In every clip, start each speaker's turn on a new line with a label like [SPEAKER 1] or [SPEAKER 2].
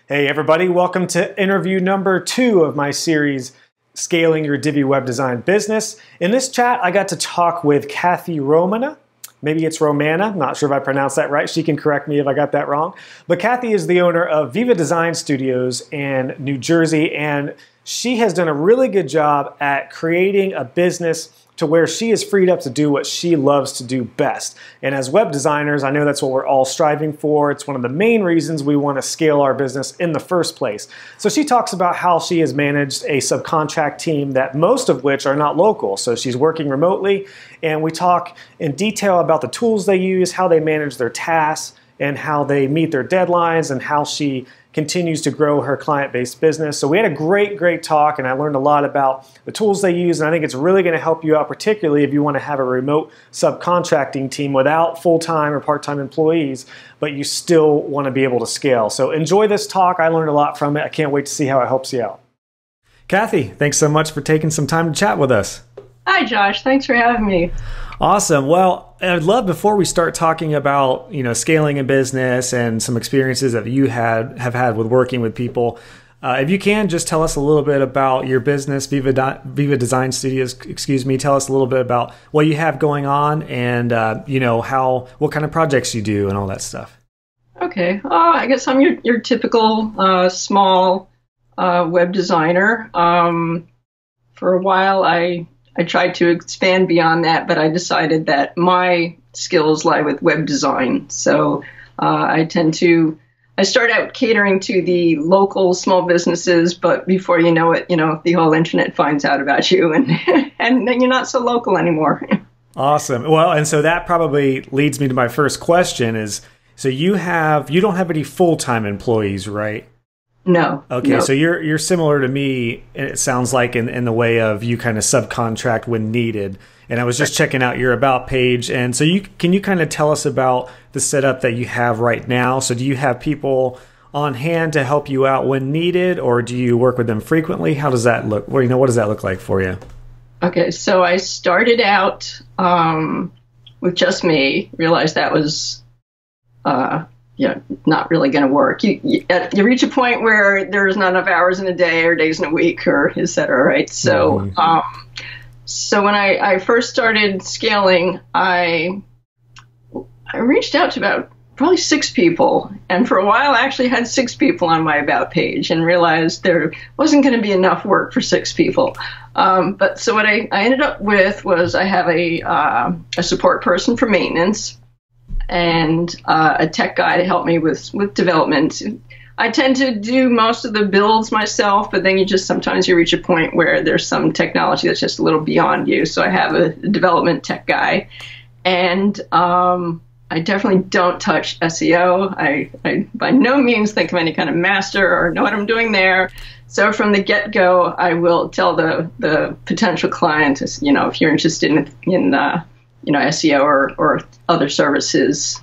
[SPEAKER 1] Hey everybody, welcome to interview number 2 of my series, Scaling Your Divi Web Design Business. In this chat, I got to talk with Kroll Romana. Maybe it's Romana, not sure if I pronounced that right. She can correct me if I got that wrong. But Kathy is the owner of Viva Design Studios in New Jersey, and she has done a really good job at creating a business to where she is freed up to do what she loves to do best. And as web designers, I know that's what we're all striving for. It's one of the main reasons we want to scale our business in the first place. So she talks about how she has managed a subcontract team that most of which are not local. So she's working remotely, and we talk in detail about the tools they use, how they manage their tasks, and how they meet their deadlines, and how she continues to grow her client-based business. So we had a great talk, and I learned a lot about the tools they use, and I think it's really going to help you out, particularly if you want to have a remote subcontracting team without full-time or part-time employees, but you still want to be able to scale. So enjoy this talk. I learned a lot from it. I can't wait to see how it helps you out. Kathy, thanks so much for taking some time to chat with us.
[SPEAKER 2] Hi, Josh. Thanks for having me.
[SPEAKER 1] Awesome. Well, I'd love, before we start talking about, scaling a business and some experiences that you have had with working with people, if you can just tell us a little bit about your business, Viva Design Studios, tell us a little bit about what you have going on and, what kind of projects you do and all that stuff.
[SPEAKER 2] Okay. I guess I'm your typical small web designer. For a while, I tried to expand beyond that, but I decided that my skills lie with web design. So I start out catering to the local small businesses, but before you know it, the whole internet finds out about you, and and then you're not so local anymore.
[SPEAKER 1] Awesome. Well, and so that probably leads me to my first question is, so you don't have any full-time employees, right?
[SPEAKER 2] No.
[SPEAKER 1] Okay,
[SPEAKER 2] no.
[SPEAKER 1] So you're similar to me, it sounds like, in the way of you kind of subcontract when needed. And I was just checking out your About page. And so can you kind of tell us about the setup that you have right now? So do you have people on hand to help you out when needed, or do you work with them frequently? How does that look? Well, what does that look like for you?
[SPEAKER 2] Okay, so I started out with just me, realized that was not really going to work. You reach a point where there's not enough hours in a day or days in a week, or et cetera, right? So, so when I first started scaling, I reached out to about probably 6 people, and for a while I actually had 6 people on my About page, and realized there wasn't going to be enough work for 6 people. But so what I ended up with was I have a support person for maintenance, and a tech guy to help me with development. I tend to do most of the builds myself, but then sometimes you reach a point where there's some technology that's just a little beyond you. So I have a development tech guy, and I definitely don't touch SEO. I by no means think I'm any kind of master or know what I'm doing there. So from the get-go, I will tell the potential client, if you're interested in SEO or other services,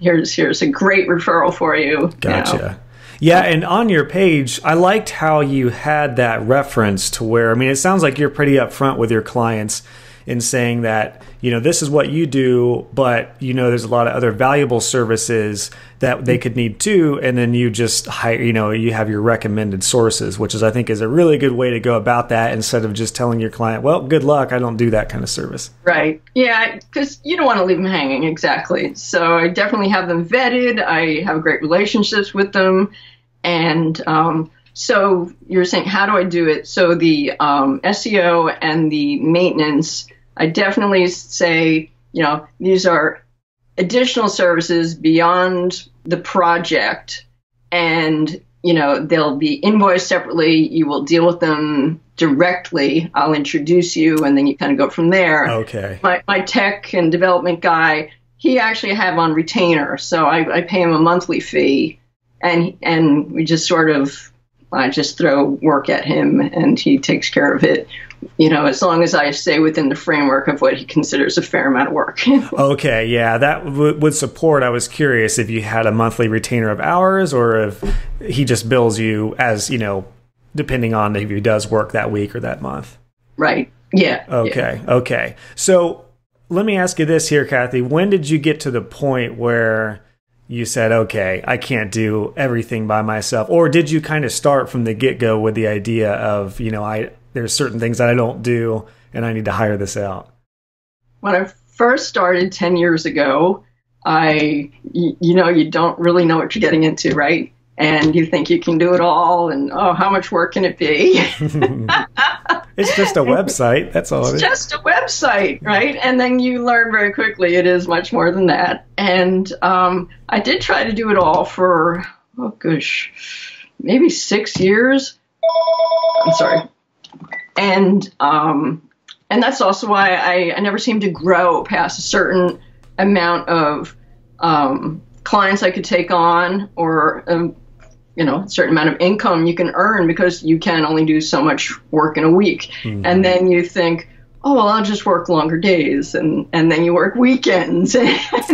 [SPEAKER 2] here's a great referral for you.
[SPEAKER 1] Gotcha. Yeah, and on your page, I liked how you had that reference to where, it sounds like you're pretty upfront with your clients in saying that, this is what you do, but, there's a lot of other valuable services that they could need too, and then you just hire, you have your recommended sources, which I think is a really good way to go about that, instead of just telling your client, well, good luck, I don't do that kind of service. Right.
[SPEAKER 2] Yeah, because you don't want to leave them hanging, exactly. So I definitely have them vetted. I have great relationships with them. And so you're saying, how do I do it? So the SEO and the maintenance, I definitely say, these are additional services beyond the project, and, they'll be invoiced separately. You will deal with them directly. I'll introduce you, and then you kind of go from there.
[SPEAKER 1] Okay.
[SPEAKER 2] My tech and development guy, he actually have on retainer, so I pay him a monthly fee, and we just I just throw work at him, and he takes care of it, as long as I stay within the framework of what he considers a fair amount of work.
[SPEAKER 1] Okay, yeah, that would support. I was curious if you had a monthly retainer of hours, or if he just bills you as, depending on if he does work that week or that month.
[SPEAKER 2] Right, yeah.
[SPEAKER 1] Okay, yeah. Okay. So let me ask you this here, Kathy. When did you get to the point where you said, okay, I can't do everything by myself? Or did you kind of start from the get-go with the idea of, there's certain things that I don't do and I need to hire this out?
[SPEAKER 2] When I first started 10 years ago, you don't really know what you're getting into, right? And you think you can do it all, and how much work can it be?
[SPEAKER 1] It's just a website. That's all it is.
[SPEAKER 2] It's just a website, right? And then you learn very quickly it is much more than that. And I did try to do it all for, maybe 6 years. I'm sorry. And that's also why I never seemed to grow past a certain amount of clients I could take on, or a certain amount of income you can earn, because you can only do so much work in a week. Mm-hmm. And then you think, I'll just work longer days, and then you work weekends, and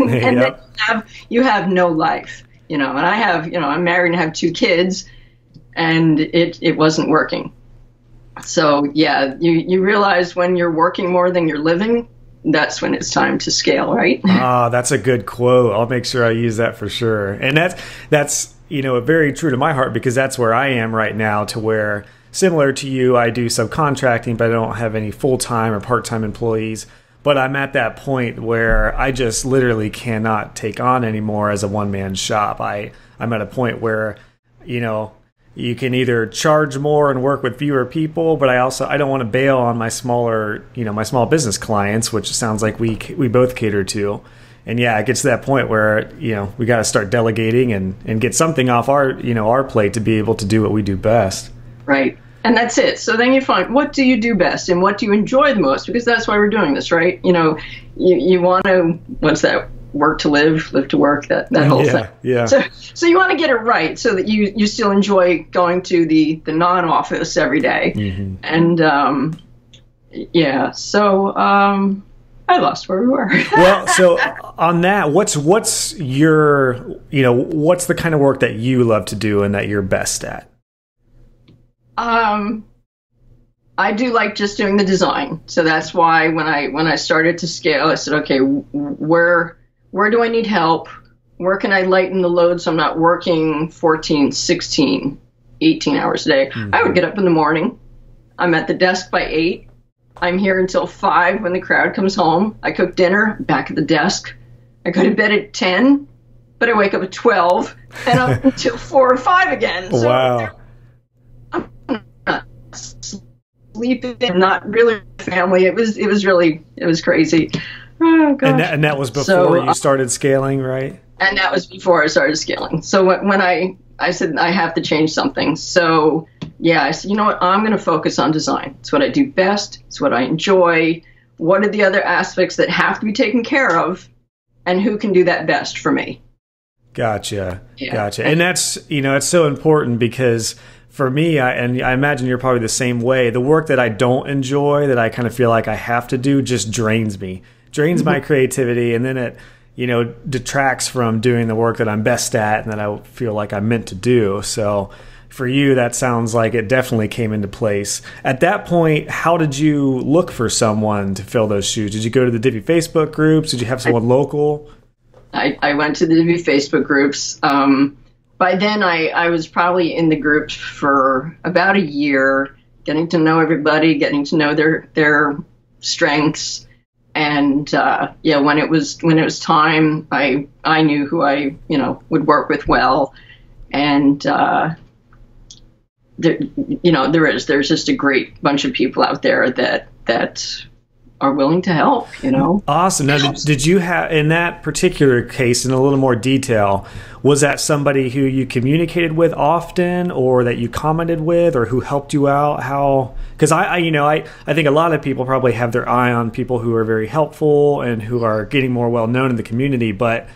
[SPEAKER 2] then you have no life, and I have, I'm married and have 2 kids, and it wasn't working. So yeah, you realize when you're working more than you're living, that's when it's time to scale, right?
[SPEAKER 1] That's a good quote. I'll make sure I use that for sure. And that's very true to my heart, because that's where I am right now, to where, similar to you, I do subcontracting, but I don't have any full-time or part-time employees. But I'm at that point where I just literally cannot take on anymore as a one-man shop. I'm at a point where, you can either charge more and work with fewer people, but I don't want to bail on my smaller, my small business clients, which sounds like we both cater to. And yeah, it gets to that point where, we got to start delegating and get something off our plate to be able to do what we do best.
[SPEAKER 2] Right. And that's it. So then you find, what do you do best and what do you enjoy the most? Because that's why we're doing this, right? You want to, what's that? Work to live, live to work, that whole thing.
[SPEAKER 1] Yeah.
[SPEAKER 2] So you want to get it right so that you still enjoy going to the non-office every day. Mm-hmm. And so I lost where we were.
[SPEAKER 1] Well, so on that, what's your, what's the kind of work that you love to do and that you're best at?
[SPEAKER 2] I do like just doing the design. So that's why when I started to scale, I said, okay, where do I need help? Where can I lighten the load so I'm not working 14, 16, 18 hours a day? Mm-hmm. I would get up in the morning. I'm at the desk by 8. I'm here until 5 when the crowd comes home. I cook dinner, back at the desk. I go to bed at 10, but I wake up at 12 and up until 4 or 5 again. So
[SPEAKER 1] wow.
[SPEAKER 2] I'm not sleeping, not really family. It was crazy. Oh, gosh.
[SPEAKER 1] And that was before you started scaling, right?
[SPEAKER 2] And that was before I started scaling. So when I said I have to change something. So yeah, I said, you know what? I'm going to focus on design. It's what I do best. It's what I enjoy. What are the other aspects that have to be taken care of? And who can do that best for me?
[SPEAKER 1] Gotcha. Yeah. Gotcha. And that's, it's so important, because for me, and I imagine you're probably the same way, the work that I don't enjoy, that I kind of feel like I have to do, just drains me. Drains my creativity, and then it, detracts from doing the work that I'm best at and that I feel like I'm meant to do. So for you, that sounds like it definitely came into place. At that point, how did you look for someone to fill those shoes? Did you go to the Divi Facebook groups? Did you have someone local?
[SPEAKER 2] I went to the Divi Facebook groups. By then, I was probably in the groups for about a year, getting to know everybody, getting to know their strengths. And when it was time, I knew who I would work with well, and there's just a great bunch of people out there that are willing to help.
[SPEAKER 1] Awesome. Now, did you have, in that particular case, in a little more detail, was that somebody who you communicated with often, or that you commented with, or who helped you out? How? Because I think a lot of people probably have their eye on people who are very helpful and who are getting more well known in the community, but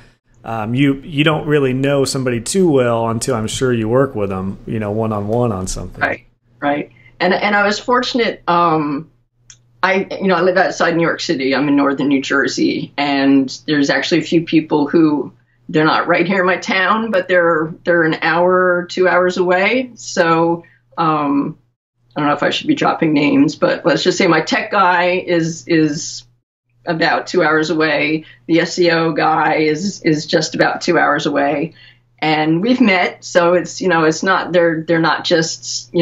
[SPEAKER 1] you don't really know somebody too well until, I'm sure, you work with them, one-on-one on something.
[SPEAKER 2] Right. And I was fortunate. I live outside New York City. I'm in northern New Jersey, and there's actually a few people who, they're not right here in my town, but they're an hour, 2 hours away. So I don't know if I should be dropping names, but let's just say my tech guy is about 2 hours away. The SEO guy is just about 2 hours away. And we've met, so it's, it's not, they're not just,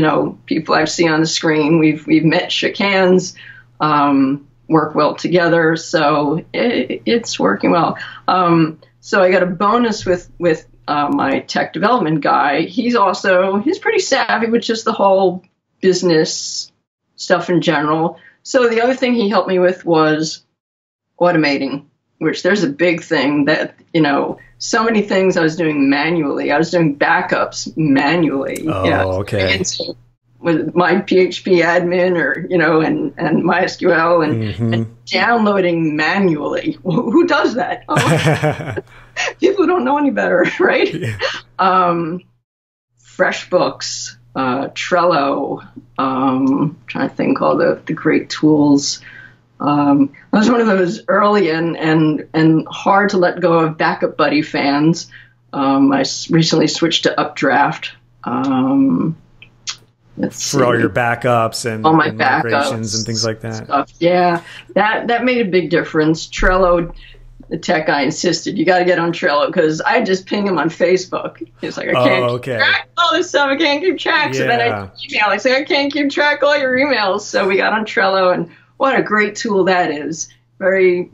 [SPEAKER 2] people I've seen on the screen. We've met, shook hands, work well together. So it's working well. So I got a bonus with my tech development guy. He's pretty savvy with just the whole business stuff in general. So the other thing he helped me with was automating, which there's a big thing that, so many things I was doing manually. I was doing backups manually.
[SPEAKER 1] Oh, okay.
[SPEAKER 2] And so with my PHP admin or, and MySQL and downloading manually. Who does that? Oh, people who don't know any better, right? Yeah. FreshBooks, Trello, trying to think all the great tools. I was one of those early and hard to let go of Backup Buddy fans. I recently switched to Updraft.
[SPEAKER 1] For all your backups and
[SPEAKER 2] all my
[SPEAKER 1] migrations and things like that.
[SPEAKER 2] Stuff. Yeah, that made a big difference. Trello, the tech guy insisted, you got to get on Trello, because I just ping him on Facebook. He's like, I can't keep track of all this stuff. I can't keep track. Yeah. So then I email. I say, I can't keep track of all your emails. So we got on Trello, and what a great tool that is. Very,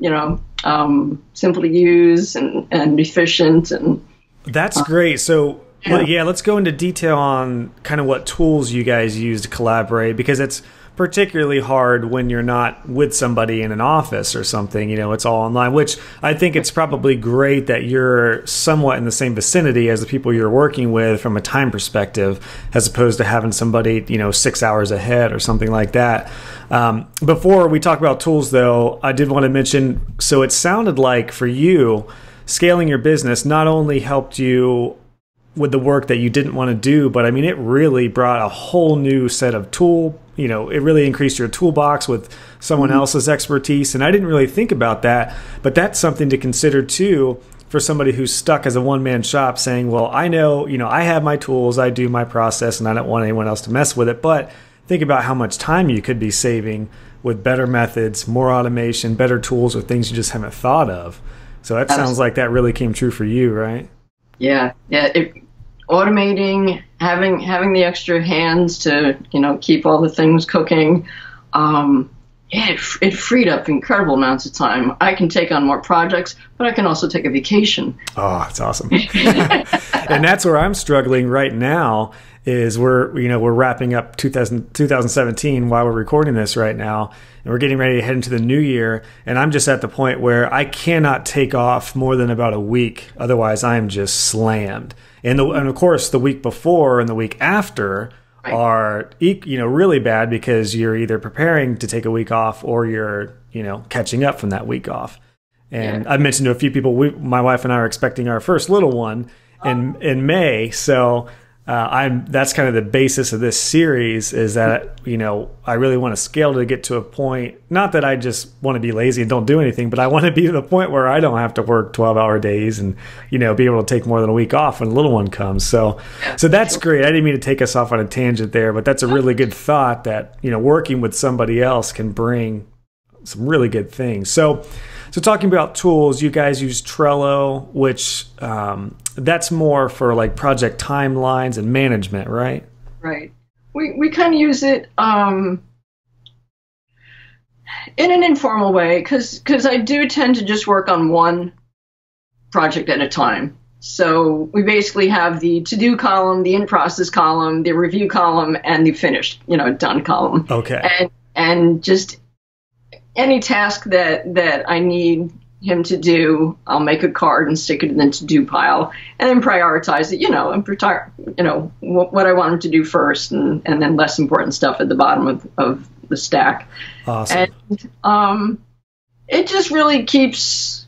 [SPEAKER 2] simple to use and efficient. And
[SPEAKER 1] that's great. So let's go into detail on kind of what tools you guys use to collaborate, because it's particularly hard when you're not with somebody in an office or something. It's all online, which I think it's probably great that you're somewhat in the same vicinity as the people you're working with from a time perspective, as opposed to having somebody 6 hours ahead or something like that. Before we talk about tools, though, I did want to mention, so it sounded like for you, scaling your business not only helped you with the work that you didn't want to do, but I mean, it really brought a whole new set of it really increased your toolbox with someone else's expertise. And I didn't really think about that, but that's something to consider too, for somebody who's stuck as a one-man shop saying, well, I know, I have my tools, I do my process, and I don't want anyone else to mess with it. But think about how much time you could be saving with better methods, more automation, better tools, or things you just haven't thought of. So that sounds like that really came true for you, right? Yeah.
[SPEAKER 2] Automating, having the extra hands to, keep all the things cooking. It freed up incredible amounts of time. I can take on more projects, but I can also take a vacation.
[SPEAKER 1] Oh, that's awesome. And that's where I'm struggling right now. Is we're wrapping up 2017 while we're recording this right now, and we're getting ready to head into the new year. And I'm just at the point where I cannot take off more than about a week, otherwise I am just slammed. And of course, the week before and the week after are really bad, because you're either preparing to take a week off or you're catching up from that week off. And I've mentioned to a few people, my wife and I are expecting our first little one in May, so. That's kind of the basis of this series, is that, I really want to scale to get to a point, not that I just want to be lazy and don't do anything, but I want to be to the point where I don't have to work 12-hour days and, be able to take more than a week off when a little one comes. So that's great. I didn't mean to take us off on a tangent there, but that's a really good thought that, working with somebody else can bring some really good things. So talking about tools, you guys use Trello, which that's more for like project timelines and management, right?
[SPEAKER 2] Right. We kind of use it in an informal way, because I do tend to just work on one project at a time. So we basically have the to-do column, the in-process column, the review column, and the finished, done column.
[SPEAKER 1] Okay.
[SPEAKER 2] And just any task that I need him to do, I'll make a card and stick it in the to-do pile, and then prioritize it, and what I want him to do first, and then less important stuff at the bottom of the stack.
[SPEAKER 1] Awesome.
[SPEAKER 2] And it just really keeps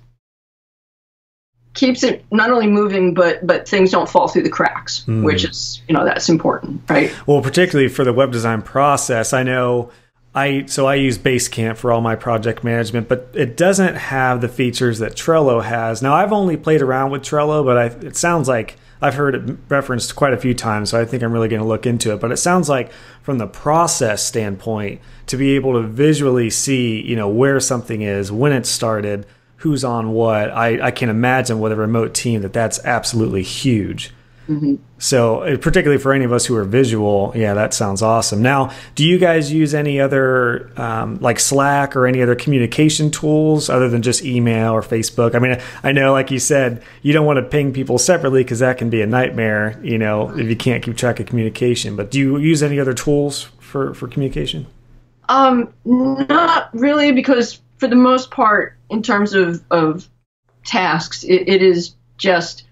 [SPEAKER 2] it not only moving, but things don't fall through the cracks, which is, that's important, right?
[SPEAKER 1] Well, particularly for the web design process, I know I use Basecamp for all my project management, but it doesn't have the features that Trello has. Now, I've only played around with Trello, but it sounds like I've heard it referenced quite a few times, so I think I'm really going to look into it. But it sounds like from the process standpoint, to be able to visually see, where something is, when it started, who's on what, I can imagine with a remote team that's absolutely huge. Mm-hmm. So particularly for any of us who are visual, yeah, that sounds awesome. Now, do you guys use any other like Slack or any other communication tools other than just email or Facebook? I mean, I know, like you said, you don't want to ping people separately because that can be a nightmare, if you can't keep track of communication. But do you use any other tools for communication?
[SPEAKER 2] Not really, because for the most part, in terms of tasks, it is just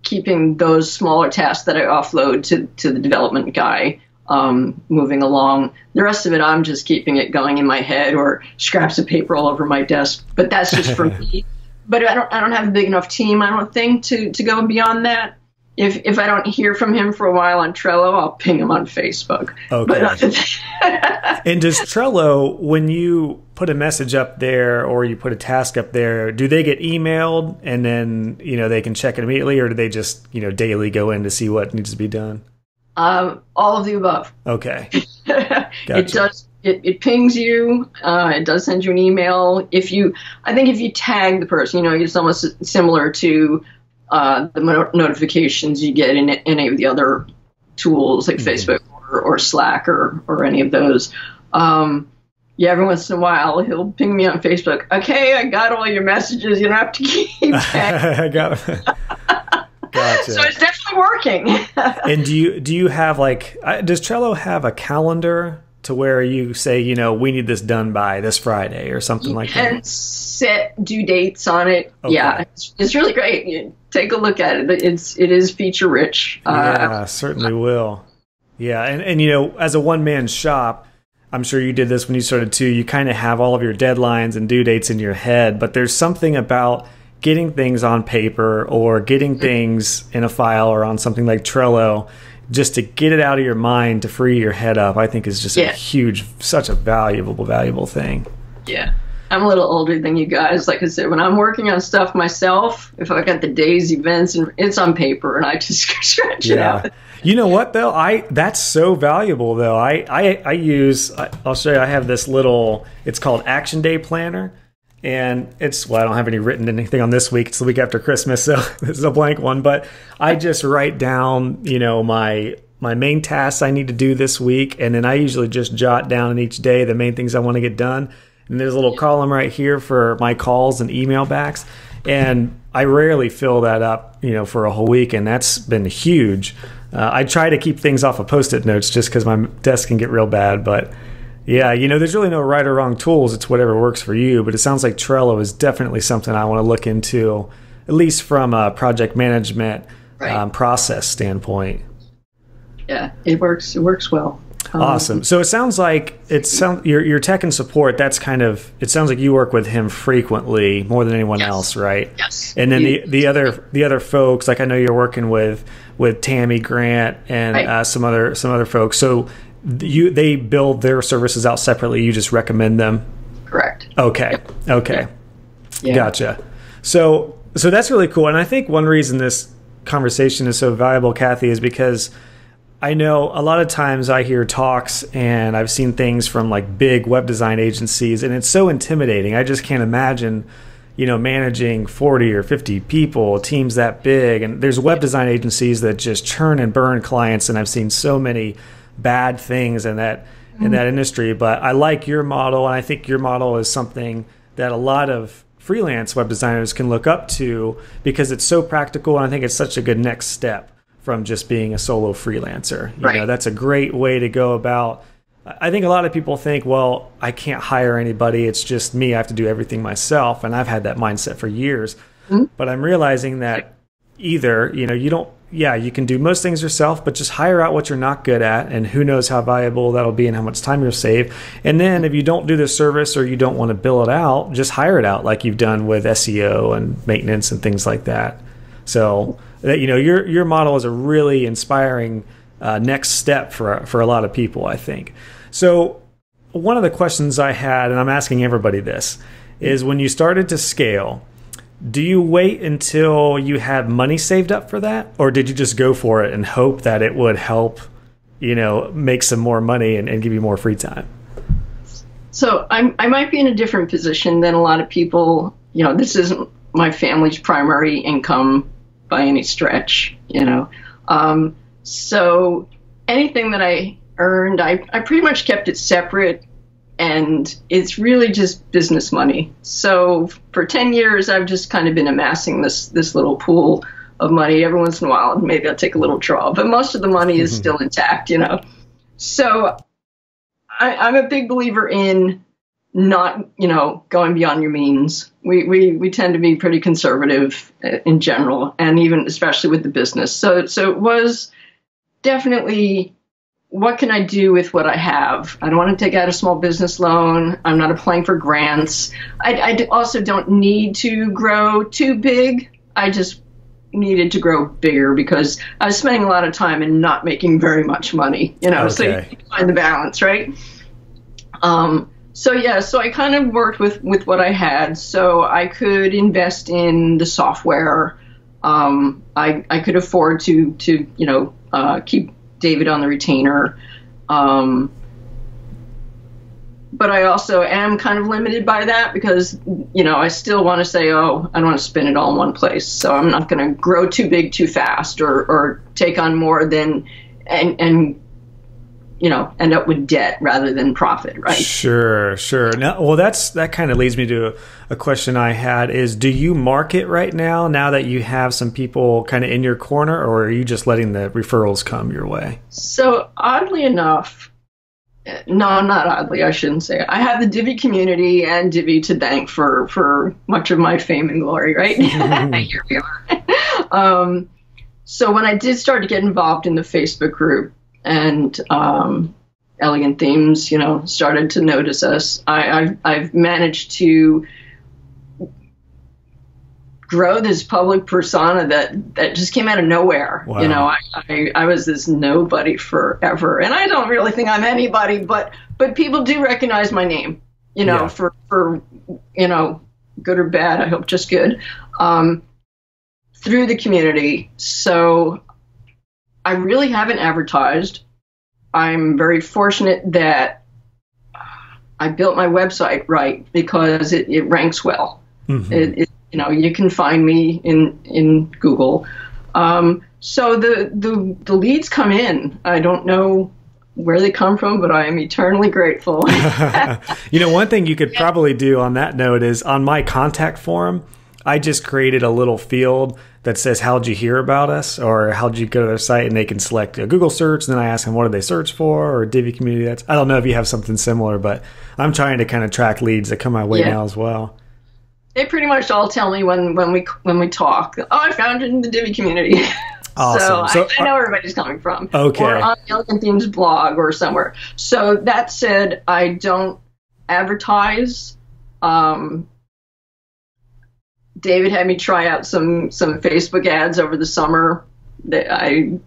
[SPEAKER 2] keeping those smaller tasks that I offload to the development guy moving along. The rest of it, I'm just keeping it going in my head or scraps of paper all over my desk. But that's just for me. But I don't have a big enough team, I don't think, to go beyond that. If I don't hear from him for a while on Trello, I'll ping him on Facebook.
[SPEAKER 1] Okay. And does Trello, when you put a message up there or you put a task up there, do they get emailed and then, they can check it immediately, or do they just, daily go in to see what needs to be done?
[SPEAKER 2] All of the above.
[SPEAKER 1] Okay.
[SPEAKER 2] Gotcha.
[SPEAKER 1] It does.
[SPEAKER 2] It pings you. It does send you an email. I think if you tag the person, it's almost similar to the notifications you get in any of the other tools like Facebook or Slack or any of those. Every once in a while he'll ping me on Facebook. Okay, I got all your messages. You don't have to keep tagging.
[SPEAKER 1] I got it. Gotcha.
[SPEAKER 2] So it's definitely working.
[SPEAKER 1] And do you have does Trello have a calendar to where you say, we need this done by this Friday or something like that?
[SPEAKER 2] And set due dates on it.
[SPEAKER 1] Okay.
[SPEAKER 2] Yeah, it's really great. You take a look at it. It is feature rich.
[SPEAKER 1] Yeah, certainly will. Yeah, and as a one-man shop, I'm sure you did this when you started too, you kind of have all of your deadlines and due dates in your head, but there's something about getting things on paper or getting things in a file or on something like Trello just to get it out of your mind, to free your head up, I think is just such a valuable thing.
[SPEAKER 2] Yeah. I'm a little older than you guys. Like I said, when I'm working on stuff myself, if I got the day's events, and it's on paper, and I just stretch it out.
[SPEAKER 1] You know what though? That's so valuable though. I'll show you. I have this little. It's called Action Day Planner, and I don't have anything on this week. It's the week after Christmas, so this is a blank one. But I just write down, my main tasks I need to do this week, and then I usually just jot down in each day the main things I want to get done. And there's a little column right here for my calls and email backs. And I rarely fill that up, for a whole week. And that's been huge. I try to keep things off of Post-it notes just because my desk can get real bad. But yeah, there's really no right or wrong tools. It's whatever works for you. But it sounds like Trello is definitely something I want to look into, at least from a project management process standpoint.
[SPEAKER 2] Yeah, it works. It works well.
[SPEAKER 1] Awesome. So it sounds like your tech and support. That's it sounds like you work with him frequently, more than anyone else, right?
[SPEAKER 2] Yes.
[SPEAKER 1] And then the other folks, like I know you're working with Tammy Grant and some other folks. So they build their services out separately. You just recommend them.
[SPEAKER 2] Correct.
[SPEAKER 1] Okay.
[SPEAKER 2] Yep.
[SPEAKER 1] Okay.
[SPEAKER 2] Yeah.
[SPEAKER 1] Gotcha. So that's really cool. And I think one reason this conversation is so valuable, Kathy, is because I know a lot of times I hear talks and I've seen things from big web design agencies, and it's so intimidating. I just can't imagine, managing 40 or 50 people, teams that big. And there's web design agencies that just churn and burn clients, and I've seen so many bad things in that industry. But I like your model, and I think your model is something that a lot of freelance web designers can look up to because it's so practical, and I think it's such a good next step from just being a solo freelancer. That's a great way to go about. I think a lot of people think, well, I can't hire anybody. It's just me. I have to do everything myself. And I've had that mindset for years. Mm-hmm. But I'm realizing that either, you can do most things yourself, but just hire out what you're not good at. And who knows how valuable that'll be and how much time you'll save. And then if you don't do the service or you don't want to bill it out, just hire it out like you've done with SEO and maintenance and things like that. So that your model is a really inspiring next step for a lot of people, I think. So one of the questions I had, and I'm asking everybody this, is when you started to scale, Do you wait until you had money saved up for that? Or did you just go for it and hope that it would help, make some more money and give you more free time?
[SPEAKER 2] So I might be in a different position than a lot of people. This isn't my family's primary income by any stretch, So anything that I earned, I pretty much kept it separate. And it's really just business money. So for 10 years, I've just kind of been amassing this little pool of money. Every once in a while, maybe I'll take a little draw, but most of the money is still intact, So I'm a big believer in not, going beyond your means. We tend to be pretty conservative in general, and even especially with the business. So it was definitely, what can I do with what I have? I don't want to take out a small business loan. I'm not applying for grants. I also don't need to grow too big. I just needed to grow bigger because I was spending a lot of time and not making very much money, Okay. So you find the balance, right? So I kind of worked with what I had. So I could invest in the software. I could afford to keep David on the retainer. But I also am kind of limited by that because, I still want to say, I don't want to spend it all in one place. So I'm not going to grow too big too fast or take on more than, and end up with debt rather than profit, right?
[SPEAKER 1] Sure. Now, well, that kind of leads me to a question I had is, do you market right now that you have some people kind of in your corner, or are you just letting the referrals come your way?
[SPEAKER 2] So oddly enough, no, not oddly, I shouldn't say. I have the Divi community and Divi to thank for much of my fame and glory, right? Here we are. So when I did start to get involved in the Facebook group, and Elegant Themes, started to notice us, I've managed to grow this public persona that just came out of nowhere. Wow. I was this nobody forever, and I don't really think I'm anybody, but people do recognize my name, for good or bad. I hope just good, through the community. So I really haven't advertised. I'm very fortunate that I built my website right because it ranks well. Mm-hmm. You can find me in Google. So the leads come in. I don't know where they come from, but I am eternally grateful.
[SPEAKER 1] One thing you could probably do on that note is on my contact form, I just created a little field that says, how'd you hear about us? Or how'd you go to their site? And they can select a Google search. And then I ask them, what did they search for? Or Divi community. I don't know if you have something similar, but I'm trying to kind of track leads that come my way now as well.
[SPEAKER 2] They pretty much all tell me when we talk, I found it in the Divi community. Awesome. So I know where everybody's coming from. Okay. Or on the Elegant Themes blog or somewhere. So that said, I don't advertise. David had me try out some Facebook ads over the summer that I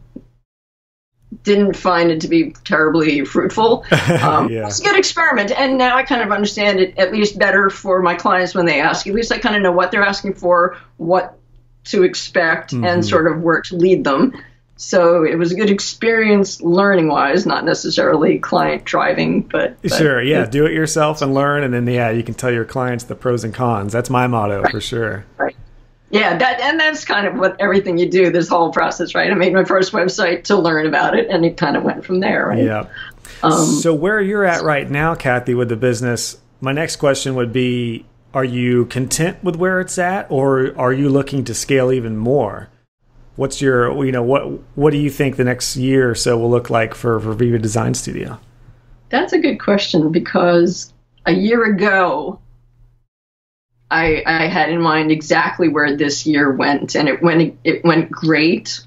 [SPEAKER 2] didn't find it to be terribly fruitful. It's a good experiment, and now I kind of understand it at least better for my clients when they ask. At least I kind of know what they're asking for, what to expect, and sort of where to lead them. So it was a good experience learning-wise, not necessarily client driving, but
[SPEAKER 1] sure, yeah, do it yourself and learn, and then you can tell your clients the pros and cons. That's my motto for sure.
[SPEAKER 2] Right. Yeah, that's kind of what everything you do, this whole process, right? I made my first website to learn about it, and it kind of went from there, right?
[SPEAKER 1] Yeah. So where you're at right now, Kathy, with the business, my next question would be, are you content with where it's at, or are you looking to scale even more? What's your, what do you think the next year or so will look like for Viva Design Studio?
[SPEAKER 2] That's a good question, because a year ago, I had in mind exactly where this year went, and it went great.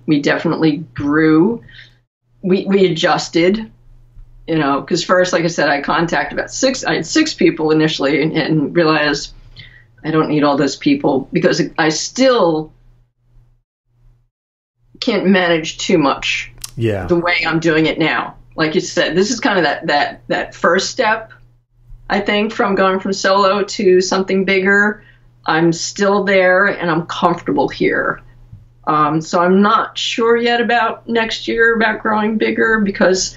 [SPEAKER 2] We definitely grew. We adjusted, because first, like I said, I contacted I had six people initially, and realized I don't need all those people because I still can't manage too much the way I'm doing it now. Like you said, this is kind of that first step, I think, from going from solo to something bigger. I'm still there and I'm comfortable here. So I'm not sure yet about next year, about growing bigger, because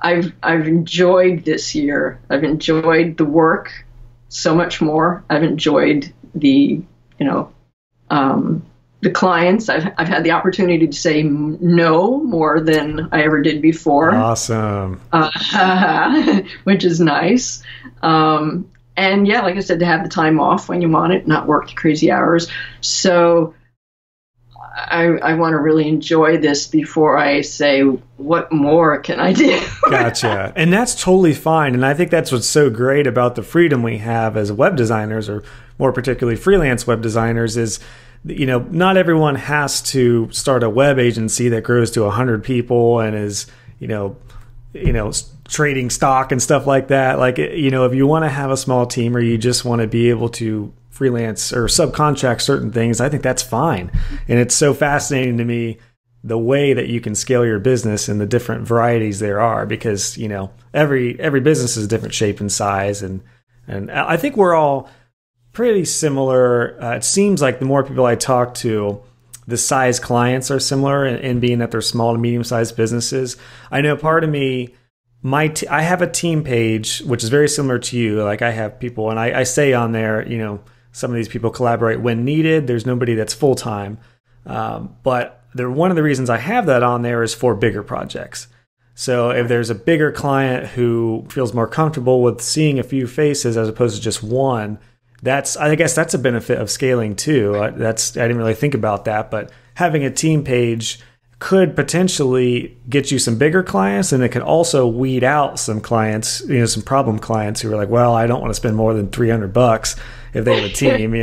[SPEAKER 2] I've enjoyed this year. I've enjoyed the work so much more. I've enjoyed the clients. I've had the opportunity to say no more than I ever did before.
[SPEAKER 1] Awesome.
[SPEAKER 2] Which is nice. And yeah, like I said, to have the time off when you want it, not work the crazy hours. So I want to really enjoy this before I say, what more can I do?
[SPEAKER 1] Gotcha. And that's totally fine. And I think that's what's so great about the freedom we have as web designers, or more particularly freelance web designers, is, not everyone has to start a web agency that grows to 100 people and is, trading stock and stuff like that. Like, if you want to have a small team, or you just want to be able to freelance or subcontract certain things, I think that's fine. And it's so fascinating to me, the way that you can scale your business and the different varieties there are, because, every business is a different shape and size. And I think we're all pretty similar. It seems like the more people I talk to, the size clients are similar in being that they're small to medium-sized businesses. I know part of me, I have a team page, which is very similar to you. Like, I have people, and I say on there, some of these people collaborate when needed. There's nobody that's full-time. But one of the reasons I have that on there is for bigger projects. So if there's a bigger client who feels more comfortable with seeing a few faces as opposed to just one, I guess that's a benefit of scaling too. I didn't really think about that, but having a team page could potentially get you some bigger clients, and it could also weed out some clients, some problem clients who are like, well, I don't want to spend more than $300 if they have a team,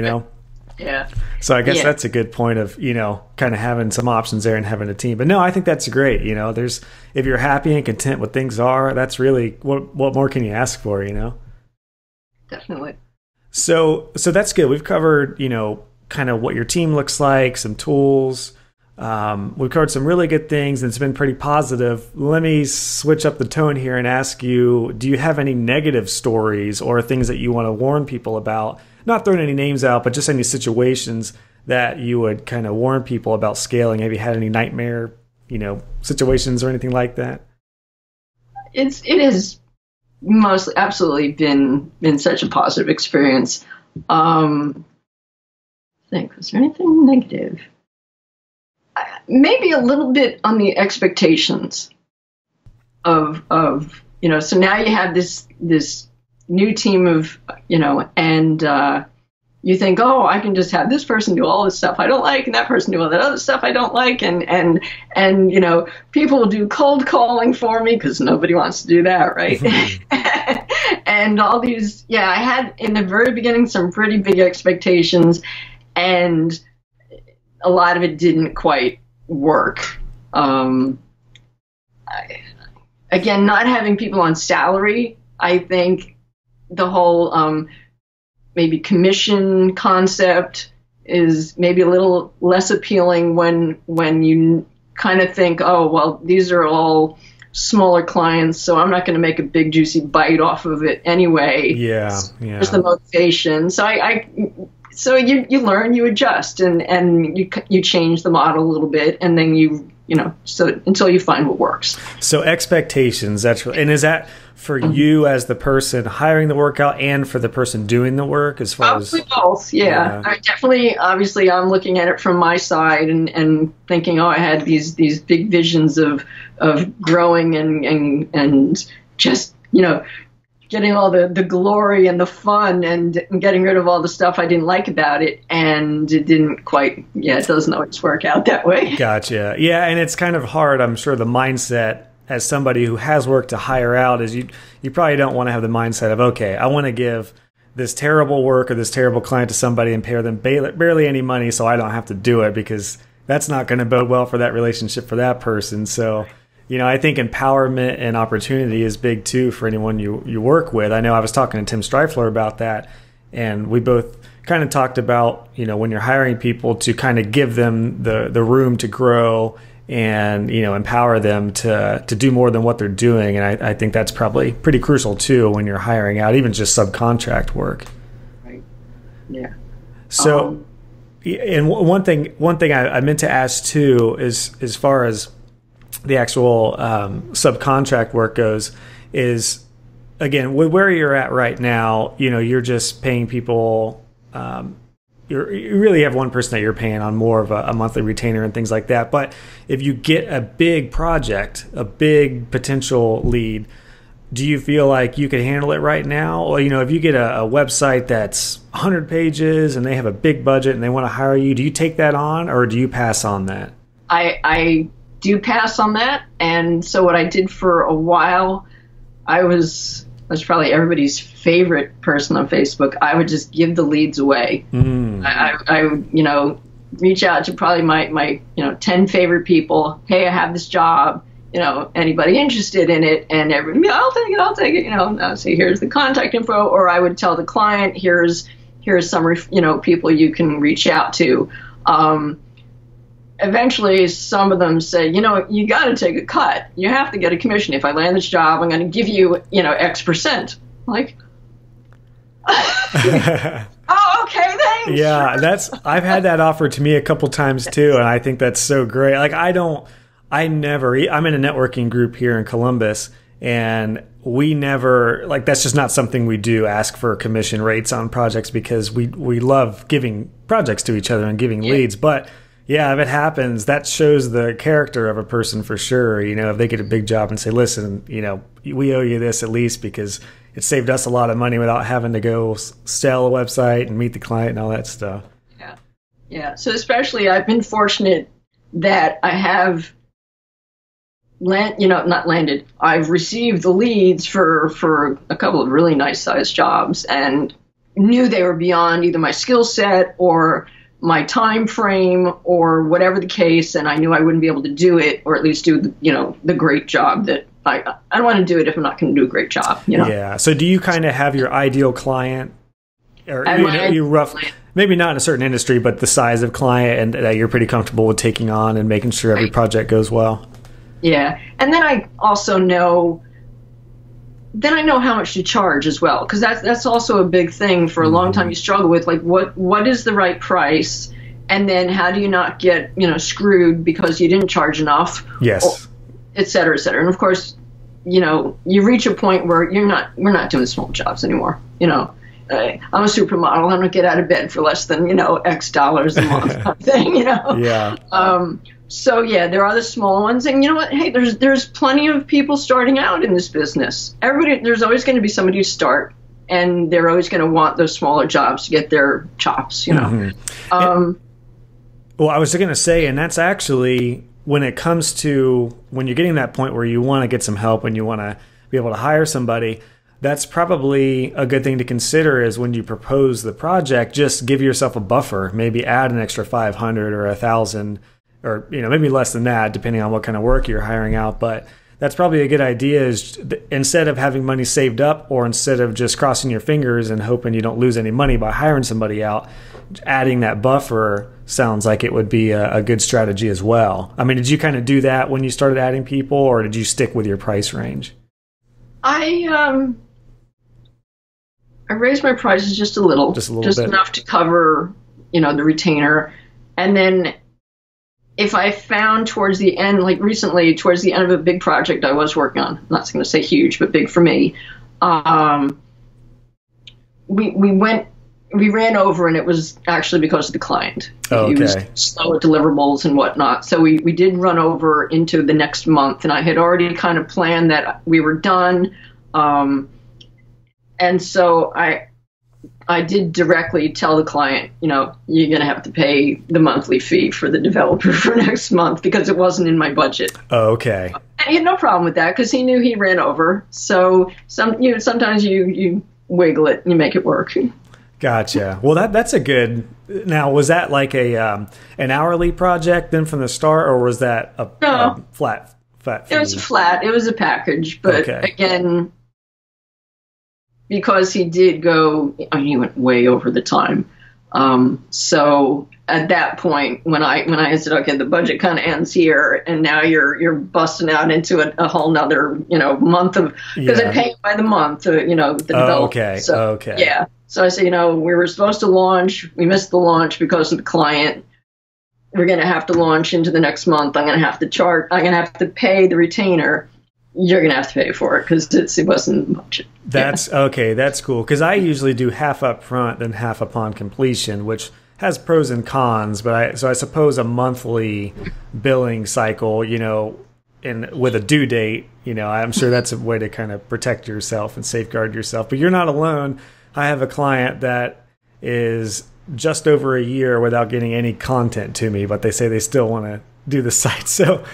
[SPEAKER 2] Yeah.
[SPEAKER 1] So I guess that's a good point of, kind of having some options there and having a team. But no, I think that's great. If you're happy and content with things are, that's really, what more can you ask for,
[SPEAKER 2] Definitely.
[SPEAKER 1] So that's good. We've covered, kind of what your team looks like, some tools. We've covered some really good things, and it's been pretty positive. Let me switch up the tone here and ask you, do you have any negative stories or things that you want to warn people about? Not throwing any names out, but just any situations that you would kind of warn people about scaling. Have you had any nightmare, situations or anything like that?
[SPEAKER 2] It has mostly absolutely been such a positive experience. I think, was there anything negative? Maybe a little bit on the expectations of so now you have this new team of, and you think, oh, I can just have this person do all this stuff I don't like, and that person do all that other stuff I don't like, and people will do cold calling for me because nobody wants to do that, right? And all these, I had in the very beginning some pretty big expectations, and a lot of it didn't quite work. Again, not having people on salary, I think the whole maybe commission concept is maybe a little less appealing when you kind of think, oh, well, these are all smaller clients, so I'm not going to make a big juicy bite off of it anyway.
[SPEAKER 1] Yeah.
[SPEAKER 2] There's the motivation. So you learn, you adjust, and you change the model a little bit, and then so until you find what works. So
[SPEAKER 1] expectations, and is that for you as the person hiring the work out and for the person doing the work, as far as
[SPEAKER 2] both? Yeah. I definitely, obviously, I'm looking at it from my side and thinking, oh, I had these big visions of growing and just getting all the glory and the fun and getting rid of all the stuff I didn't like about it. And it didn't quite, it doesn't always work out that way.
[SPEAKER 1] Gotcha. Yeah, and it's kind of hard, I'm sure, the mindset as somebody who has work to hire out is you probably don't want to have the mindset of, okay, I want to give this terrible work or this terrible client to somebody and pay them barely any money so I don't have to do it, because that's not going to bode well for that relationship for that person. So I think empowerment and opportunity is big too for anyone you work with. I know I was talking to Tim Streifler about that, and we both kind of talked about, when you're hiring people, to kind of give them the room to grow and, empower them to do more than what they're doing. And I think that's probably pretty crucial too when you're hiring out, even just subcontract work.
[SPEAKER 2] Right. Yeah.
[SPEAKER 1] So, and one thing I meant to ask too is, as far as the actual subcontract work goes, is, again, where you're at right now, you're just paying people. You really have one person that you're paying on more of a monthly retainer and things like that. But if you get a big project, a big potential lead, do you feel like you could handle it right now? Or, if you get a website that's 100 pages and they have a big budget and they want to hire you, do you take that on or do you pass on that?
[SPEAKER 2] I do pass on that. And so what I did for a while, I was probably everybody's favorite person on Facebook. I would just give the leads away. I would, reach out to probably my 10 favorite people. Hey, I have this job. Anybody interested in it? And everybody, I'll take it. I'll say, here's the contact info. Or I would tell the client, here's some, people you can reach out to. Eventually, some of them say, you got to take a cut. You have to get a commission. If I land this job, I'm going to give you, X percent. Like, oh, okay, thanks.
[SPEAKER 1] Yeah, I've had that offered to me a couple times too, and I think that's so great. Like, I'm in a networking group here in Columbus, and we never, that's just not something we do, ask for commission rates on projects, because we love giving projects to each other and giving leads. But yeah, if it happens, that shows the character of a person for sure. If they get a big job and say, listen, we owe you this at least because it saved us a lot of money without having to go sell a website and meet the client and all that stuff.
[SPEAKER 2] Yeah. Yeah. So especially I've been fortunate that I have not landed. I've received the leads for a couple of really nice sized jobs and knew they were beyond either my skill set or my time frame or whatever the case, and I knew I wouldn't be able to do it, or at least do the great job that I don't want to do it if I'm not going to do a great job.
[SPEAKER 1] Yeah. So do you kind of have your ideal client, or you rough, maybe not in a certain industry, but the size of client, and that you're pretty comfortable with taking on and making sure every project goes well?
[SPEAKER 2] Yeah, and then I also know. Then I know how much to charge as well, because that's also a big thing for a long time. You struggle with what is the right price, and then how do you not get screwed because you didn't charge enough?
[SPEAKER 1] Yes,
[SPEAKER 2] et cetera, et cetera. And of course, you reach a point where we're not doing small jobs anymore. I'm a supermodel. I don't get out of bed for less than X dollars a month kind of thing.
[SPEAKER 1] Yeah.
[SPEAKER 2] So yeah, there are the small ones, and you know what? Hey, there's plenty of people starting out in this business. There's always going to be somebody who start, and they're always going to want those smaller jobs to get their chops. Well,
[SPEAKER 1] I was going to say, and that's actually when it comes to when you're getting that point where you want to get some help and you want to be able to hire somebody. That's probably a good thing to consider is when you propose the project, just give yourself a buffer, maybe add an extra 500 or 1,000. Or maybe less than that, depending on what kind of work you're hiring out. But that's probably a good idea, is instead of having money saved up, or instead of just crossing your fingers and hoping you don't lose any money by hiring somebody out, adding that buffer sounds like it would be a good strategy as well. I mean, did you kind of do that when you started adding people, or did you stick with your price range?
[SPEAKER 2] I raised my prices just a little
[SPEAKER 1] just
[SPEAKER 2] bit. Enough to cover the retainer, and then if I found towards the end, like recently, towards the end of a big project I was working on, I'm not going to say huge, but big for me, we ran over, and it was actually because of the client.
[SPEAKER 1] Oh, okay.
[SPEAKER 2] He was slow at deliverables and whatnot. So we did run over into the next month, and I had already kind of planned that we were done. And so I did directly tell the client, you're going to have to pay the monthly fee for the developer for next month, because it wasn't in my budget.
[SPEAKER 1] Oh, okay.
[SPEAKER 2] And he had no problem with that, because he knew he ran over. So sometimes you wiggle it and you make it work.
[SPEAKER 1] Gotcha. Well, that's a good. Now, was that like an hourly project then from the start, or was that a flat fee?
[SPEAKER 2] It was flat. It was a package, but again, because he did go, he went way over the time. So at that point when I said, okay, the budget kind of ends here, and now you're busting out into a whole nother, month of, because I pay by the month, the development.
[SPEAKER 1] Okay.
[SPEAKER 2] So,
[SPEAKER 1] okay.
[SPEAKER 2] Yeah. So I said, we were supposed to launch. We missed the launch because of the client. We're going to have to launch into the next month. I'm going to have to pay the retainer. You're going to have to pay for it because it wasn't in the budget.
[SPEAKER 1] That's okay. That's cool. Because I usually do half up front and half upon completion, which has pros and cons, but I suppose a monthly billing cycle, and with a due date, I'm sure that's a way to kind of protect yourself and safeguard yourself. But you're not alone. I have a client that is just over a year without getting any content to me, but they say they still want to do the site. So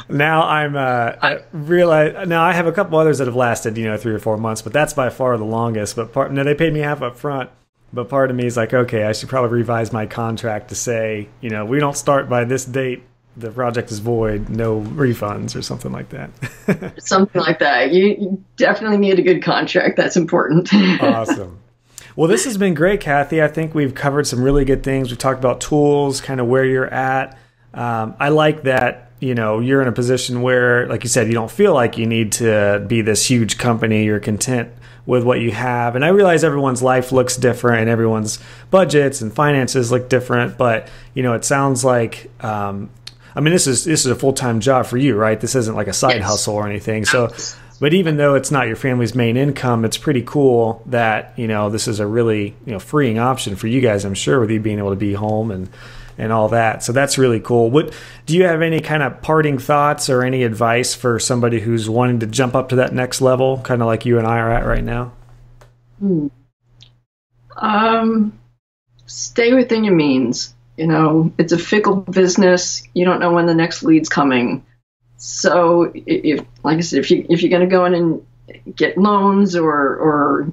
[SPEAKER 1] now I realize now I have a couple others that have lasted, 3 or 4 months, but that's by far the longest. But they paid me half up front. But part of me is like, okay, I should probably revise my contract to say, we don't start by this date. The project is void, no refunds or something like that.
[SPEAKER 2] Something like that. You definitely need a good contract. That's important.
[SPEAKER 1] Awesome. Well, this has been great, Kathy. I think we've covered some really good things. We've talked about tools, kind of where you're at. I like that, you're in a position where, like you said, you don't feel like you need to be this huge company. You're content with what you have. And I realize everyone's life looks different and everyone's budgets and finances look different, but it sounds like this is a full-time job for you, right? This isn't like a side hustle or anything. So but even though it's not your family's main income, it's pretty cool that this is a really freeing option for you guys, I'm sure, with you being able to be home and all that. So that's really cool. Do you have any kind of parting thoughts or any advice for somebody who's wanting to jump up to that next level, kind of like you and I are at right now?
[SPEAKER 2] Stay within your means. It's a fickle business. You don't know when the next lead's coming. So if, like I said, if you're going to go in and get loans or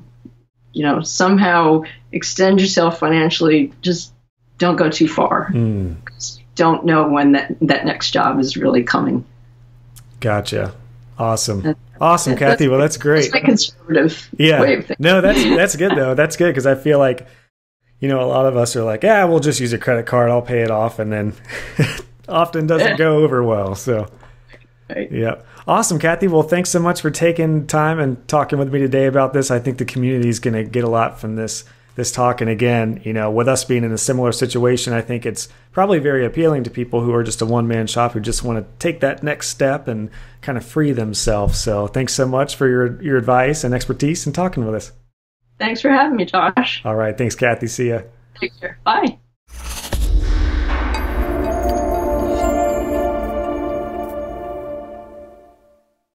[SPEAKER 2] somehow extend yourself financially, just don't go too far. Because you don't know when that next job is really coming.
[SPEAKER 1] Gotcha. Awesome. Awesome, Kathy. Well, that's great.
[SPEAKER 2] That's my conservative way of thinking.
[SPEAKER 1] No, that's good though. That's good because I feel like, a lot of us are like, we'll just use a credit card. I'll pay it off. And then often doesn't go over well. So,
[SPEAKER 2] right.
[SPEAKER 1] Yeah. Awesome, Kathy. Well, thanks so much for taking time and talking with me today about this. I think the community is going to get a lot from this talk. And again, with us being in a similar situation, I think it's probably very appealing to people who are just a one-man shop who just want to take that next step and kind of free themselves. So thanks so much for your advice and expertise and talking with us.
[SPEAKER 2] Thanks for having me, Josh.
[SPEAKER 1] All right. Thanks, Kathy. See ya.
[SPEAKER 2] Take care. Bye.